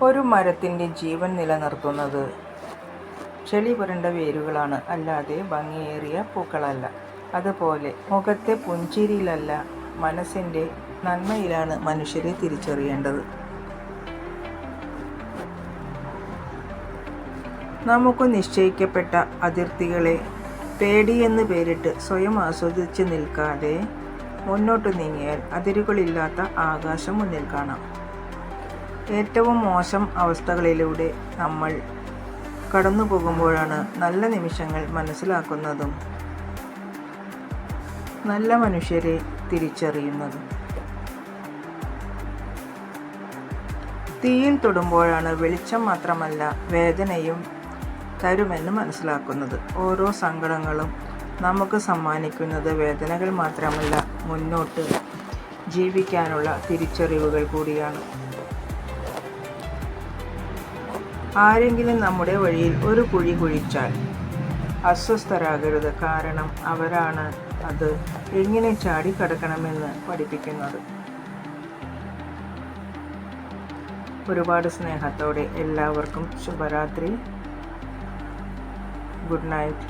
ഒരു മരത്തിൻ്റെ ജീവൻ നിലനിർത്തുന്നത് ചെളി പുരണ്ട വേരുകളാണ്, അല്ലാതെ ഭംഗിയേറിയ പൂക്കളല്ല. അതുപോലെ മുഖത്തെ പുഞ്ചിരിയിലല്ല, മനസ്സിൻ്റെ നന്മയിലാണ് മനുഷ്യരെ തിരിച്ചറിയേണ്ടത്. നമുക്ക് നിശ്ചയിക്കപ്പെട്ട അതിർത്തികളെ പേടിയെന്ന് പേരിട്ട് സ്വയം ആസ്വദിച്ച് നിൽക്കാതെ മുന്നോട്ട് നീങ്ങിയാൽ അതിരുകളില്ലാത്ത ആകാശം മുന്നിൽ കാണാം. ഏറ്റവും മോശം അവസ്ഥകളിലൂടെ നമ്മൾ കടന്നു പോകുമ്പോഴാണ് നല്ല നിമിഷങ്ങൾ മനസ്സിലാക്കുന്നതും നല്ല മനുഷ്യരെ തിരിച്ചറിയുന്നതും. തീയിൽ തൊടുമ്പോഴാണ് വെളിച്ചം മാത്രമല്ല വേദനയും തരുമെന്ന് മനസ്സിലാക്കുന്നത്. ഓരോ സങ്കടങ്ങളും നമുക്ക് സമ്മാനിക്കുന്നത് വേദനകൾ മാത്രമല്ല, മുന്നോട്ട് ജീവിക്കാനുള്ള തിരിച്ചറിവുകൾ കൂടിയാണ്. ആരെങ്കിലും നമ്മുടെ വഴിയിൽ ഒരു കുഴി കുഴിച്ചാൽ അസ്വസ്ഥരാകരുത്, കാരണം അവരാണ് അത് എങ്ങനെ ചാടിക്കടക്കണമെന്ന് പഠിപ്പിക്കുന്നത്. ഒരുപാട് സ്നേഹത്തോടെ എല്ലാവർക്കും ശുഭരാത്രി. Good night.